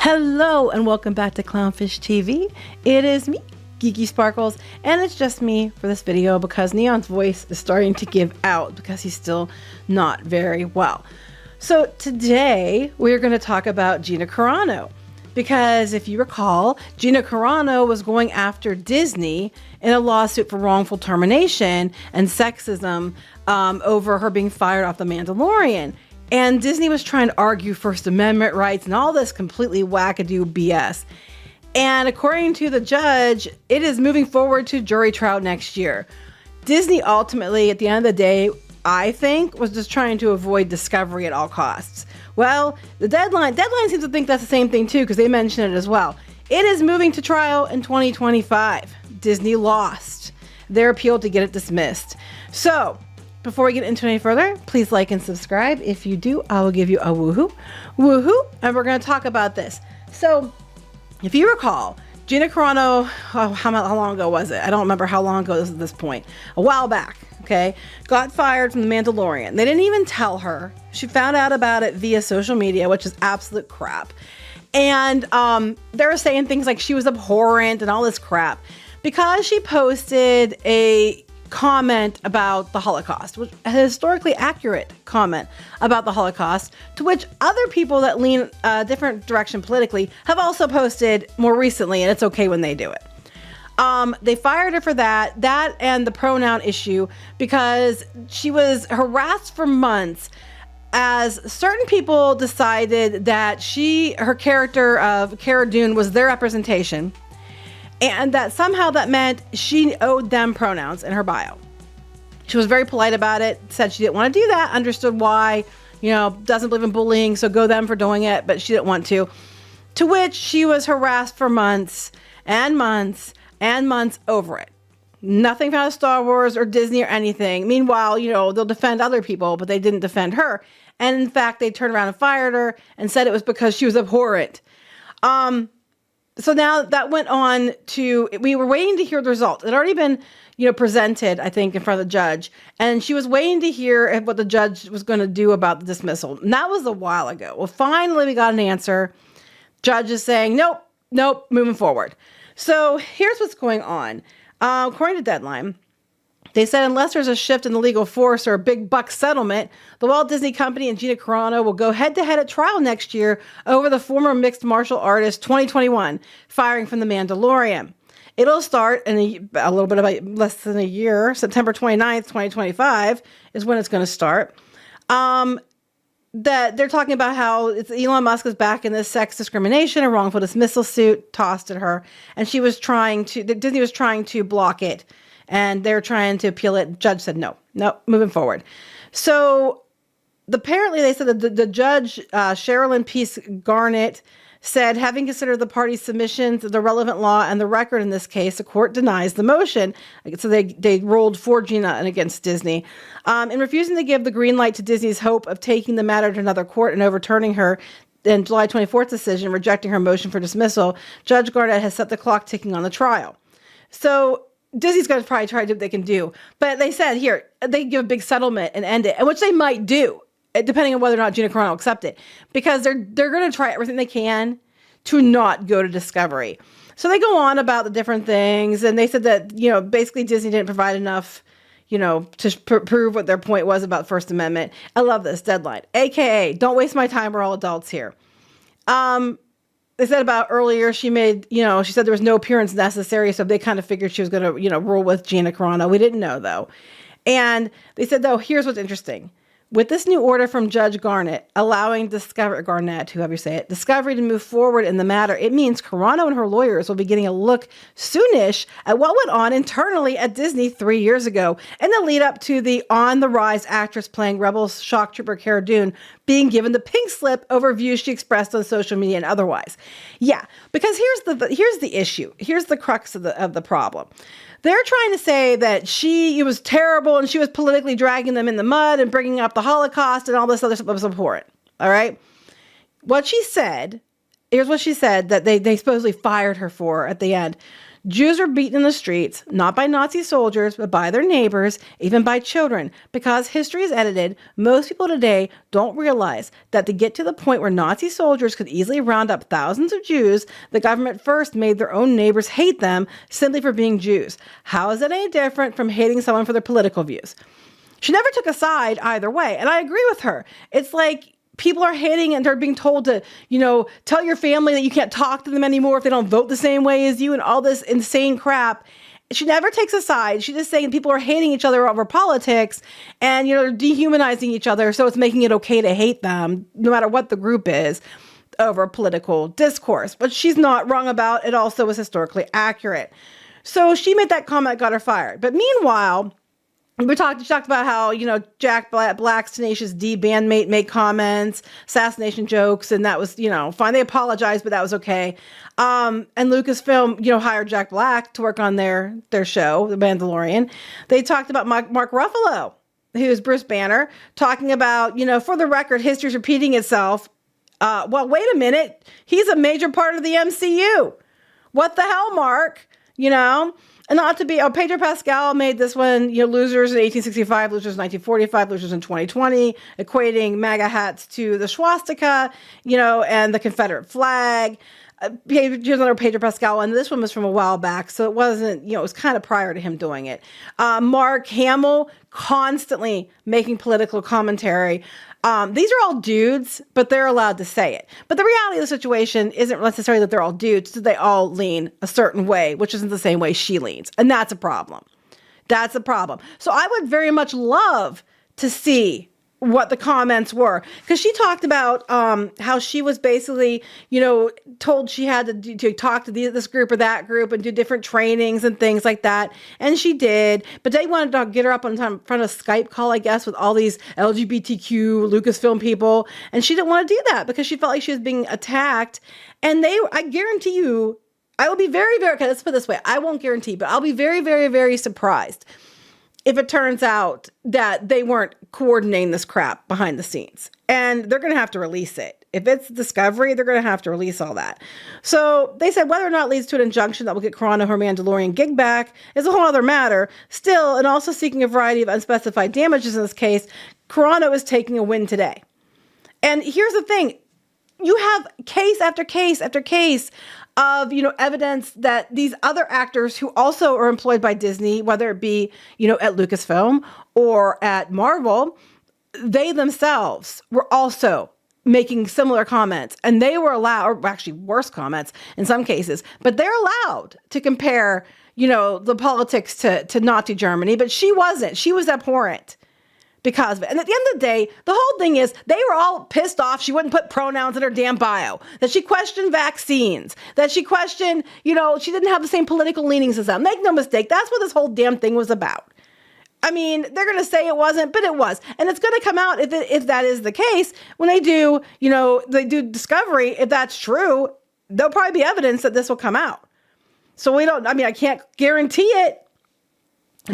Hello and welcome back to Clownfish TV. It is me, Geeky Sparkles, and it's just me for this video because Neon's voice is starting to give out because he's still not very well. So today we're going to talk about Gina Carano because if you recall, Gina Carano was going after Disney in a lawsuit for wrongful termination and sexism over her being fired off The Mandalorian. And Disney was trying to argue First Amendment rights and all this completely wackadoo BS. And according to the judge, it is moving forward to jury trial next year. Disney ultimately, at the end of the day, I think, was just trying to avoid discovery at all costs. Well, the deadline seems to think that's the same thing too, because they mentioned it as well. It is moving to trial in 2025. Disney lost their appeal to get it dismissed. So, before we get into any further, please like and subscribe. If you do, I will give you a woohoo, and we're going to talk about this. So, if you recall, Gina Carano, how long ago was it? I don't remember how long ago this is at this point. A while back, okay? Got fired from The Mandalorian. They didn't even tell her. She found out about it via social media, which is absolute crap. And they were saying things like she was abhorrent and all this crap because she posted a comment about the Holocaust, which a historically accurate comment about the Holocaust, to which other people that lean a different direction politically have also posted more recently, and it's okay when they do it. They fired her for that and the pronoun issue because she was harassed for months as certain people decided that her character of Cara Dune was their representation, and that somehow that meant she owed them pronouns in her bio. She was very polite about it, said she didn't want to do that, understood why, doesn't believe in bullying, so go them for doing it, but she didn't want to. To which she was harassed for months and months and months over it. Nothing found of Star Wars or Disney or anything. Meanwhile, they'll defend other people, but they didn't defend her. And in fact, they turned around and fired her and said it was because she was abhorrent. So now that went on to, we were waiting to hear the result. It had already been, presented, I think, in front of the judge. And she was waiting to hear what the judge was going to do about the dismissal. And that was a while ago. Well, finally, we got an answer. Judge is saying, nope, moving forward. So here's what's going on. According to Deadline, they said unless there's a shift in the legal force or a big buck settlement, the Walt Disney Company and Gina Carano will go head-to-head at trial next year over the former mixed martial artist 2021 firing from The Mandalorian. It'll start in a little bit about less than a year. September 29th, 2025 is when it's going to start. That they're talking about how Elon Musk is back in this sex discrimination, a wrongful dismissal suit tossed at her, and Disney was trying to block it. And they're trying to appeal it. Judge said, no, moving forward. So apparently they said that the judge, Sherilyn Peace Garnett, said, having considered the party's submissions, the relevant law, and the record in this case, the court denies the motion. So they ruled for Gina and against Disney. In refusing to give the green light to Disney's hope of taking the matter to another court and overturning her in July 24th decision, rejecting her motion for dismissal, Judge Garnett has set the clock ticking on the trial. So Disney's going to probably try to do what they can do. But they said, here, they give a big settlement and end it, and which they might do, depending on whether or not Gina Carano will accept it, because they're going to try everything they can to not go to discovery. So they go on about the different things, and they said that, basically Disney didn't provide enough, to prove what their point was about First Amendment. I love this Deadline, AKA, don't waste my time, we're all adults here. They said about earlier, she said there was no appearance necessary, so they kind of figured she was going to, rule with Gina Carano. We didn't know, though. And they said, though, here's what's interesting. With this new order from Judge Garnett, allowing Discovery to move forward in the matter, it means Carano and her lawyers will be getting a look soonish at what went on internally at Disney 3 years ago in the lead up to the on-the-rise actress playing Rebel shock trooper Cara Dune being given the pink slip over views she expressed on social media and otherwise. Yeah, because here's the issue. Here's the crux of the problem. They're trying to say that it was terrible and she was politically dragging them in the mud and bringing up the Holocaust and all this other stuff was abhorrent. All right. Here's what she said that they supposedly fired her for at the end. Jews were beaten in the streets, not by Nazi soldiers, but by their neighbors, even by children. Because history is edited, most people today don't realize that to get to the point where Nazi soldiers could easily round up thousands of Jews, the government first made their own neighbors hate them simply for being Jews. How is that any different from hating someone for their political views? She never took a side either way, and I agree with her. It's like people are hating and they're being told to, tell your family that you can't talk to them anymore if they don't vote the same way as you and all this insane crap. She never takes a side. She's just saying people are hating each other over politics and, they're dehumanizing each other. So it's making it okay to hate them, no matter what the group is, over political discourse. But she's not wrong about it. Also was historically accurate. So she made that comment, got her fired. But meanwhile, she talked about how, Jack Black's Tenacious D bandmate made comments, assassination jokes, and that was, fine. They apologized, but that was okay. And Lucasfilm, hired Jack Black to work on their show, The Mandalorian. They talked about Mark Ruffalo, who's Bruce Banner, talking about, for the record, history's repeating itself. Well, wait a minute. He's a major part of the MCU. What the hell, Mark? And not to be, Pedro Pascal made this one, losers in 1865, losers in 1945, losers in 2020, equating MAGA hats to the swastika, and the Confederate flag. Here's another Pedro Pascal one. This one was from a while back, so it wasn't, it was kind of prior to him doing it. Mark Hamill constantly making political commentary. These are all dudes, but they're allowed to say it. But the reality of the situation isn't necessarily that they're all dudes, so they all lean a certain way, which isn't the same way she leans. And that's a problem. That's a problem. So I would very much love to see what the comments were, because she talked about how she was basically, told she had to talk to this group or that group and do different trainings and things like that, and she did. But they wanted to get her up on time in front of a Skype call, I guess, with all these LGBTQ Lucasfilm people, and she didn't want to do that because she felt like she was being attacked. And I guarantee you, I will be very, very, okay, let's put it this way, I won't guarantee, but I'll be very, very, very surprised if it turns out that they weren't coordinating this crap behind the scenes. And they're going to have to release it. If it's discovery, they're going to have to release all that. So they said whether or not it leads to an injunction that will get Carano her Mandalorian gig back is a whole other matter. Still, and also seeking a variety of unspecified damages in this case, Carano is taking a win today. And here's the thing. You have case after case after case of, evidence that these other actors who also are employed by Disney, whether it be, at Lucasfilm or at Marvel, they themselves were also making similar comments, and they were allowed, or actually worse comments in some cases, but they're allowed to compare, the politics to Nazi Germany, but she wasn't. She was abhorrent because of it. And at the end of the day, the whole thing is they were all pissed off she wouldn't put pronouns in her damn bio, that she questioned vaccines, that she questioned, she didn't have the same political leanings as them. Make no mistake, that's what this whole damn thing was about. I mean, they're going to say it wasn't, but it was. And it's going to come out if that is the case. When they do, they do discovery, if that's true, there'll probably be evidence that this will come out. So I can't guarantee it.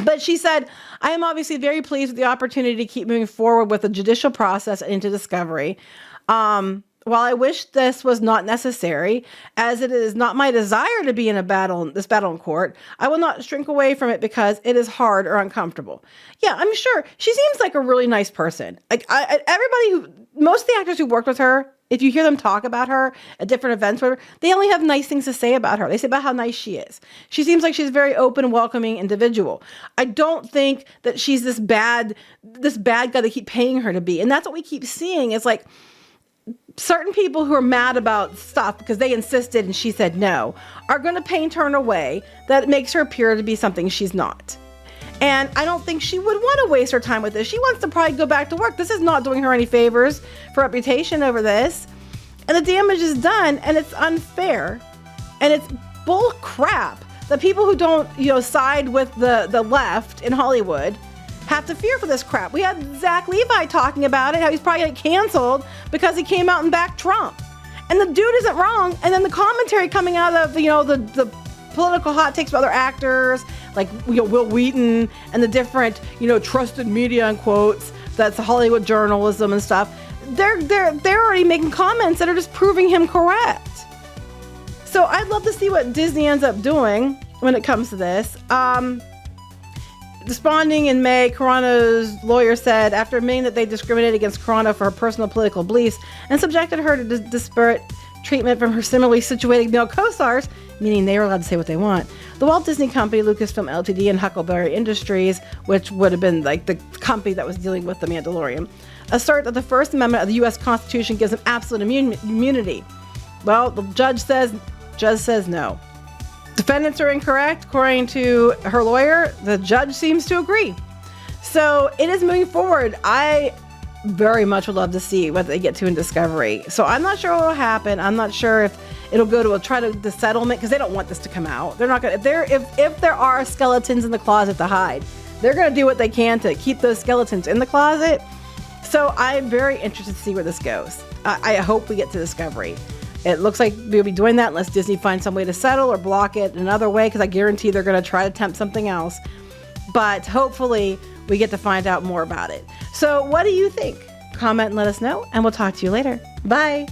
But she said, I am obviously very pleased with the opportunity to keep moving forward with the judicial process into discovery. While I wish this was not necessary, as it is not my desire to be in this battle in court, I will not shrink away from it because it is hard or uncomfortable. Yeah, I'm sure. She seems like a really nice person. Like most of the actors who worked with her, if you hear them talk about her at different events, whatever, they only have nice things to say about her. They say about how nice she is. She seems like she's a very open and welcoming individual. I don't think that she's this bad guy they keep paying her to be. And that's what we keep seeing is like certain people who are mad about stuff because they insisted and she said no are going to paint her in a way that makes her appear to be something she's not. And I don't think she would want to waste her time with this. She wants to probably go back to work. This is not doing her any favors for reputation over this. And the damage is done, and it's unfair. And it's bull crap that people who don't, side with the left in Hollywood have to fear for this crap. We had Zach Levi talking about it, how he's probably going to get canceled because he came out and backed Trump. And the dude isn't wrong. And then the commentary coming out of, the political hot takes of other actors, like Will Wheaton and the different, trusted media in quotes, that's Hollywood journalism and stuff. They're already making comments that are just proving him correct. So I'd love to see what Disney ends up doing. when it comes to this. Responding in May, Carano's lawyer said, after admitting that they discriminated against Carano for her personal political beliefs and subjected her to disparate treatment from her similarly situated male co-stars, meaning they were allowed to say what they want, the Walt Disney Company, Lucasfilm Ltd, and Huckleberry Industries, which would have been like the company that was dealing with The Mandalorian, assert that the First Amendment of the U.S. Constitution gives them absolute immunity. Well, the judge says no. Defendants are incorrect. According to her lawyer, the judge seems to agree. So it is moving forward. I very much would love to see what they get to in discovery. So I'm not sure what will happen. I'm not sure if it'll go to the settlement, because they don't want this to come out. They're not going to, if there are skeletons in the closet to hide, they're going to do what they can to keep those skeletons in the closet. So I'm very interested to see where this goes. I hope we get to discovery. It looks like we'll be doing that unless Disney finds some way to settle or block it another way, because I guarantee they're going to try to attempt something else. But hopefully we get to find out more about it. So what do you think? Comment and let us know, and we'll talk to you later. Bye.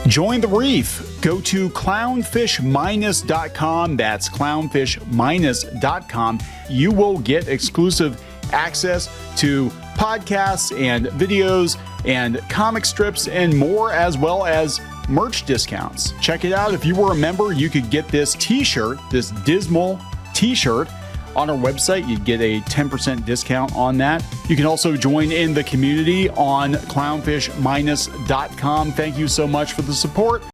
Join the reef. Go to clownfish-.com. That's clownfish-.com. You will get exclusive access to podcasts and videos and comic strips and more, as well as merch discounts. Check it out. If you were a member, you could get this t-shirt, this dismal t-shirt on our website. You'd get a 10% discount on that. You can also join in the community on clownfish-.com. Thank you so much for the support.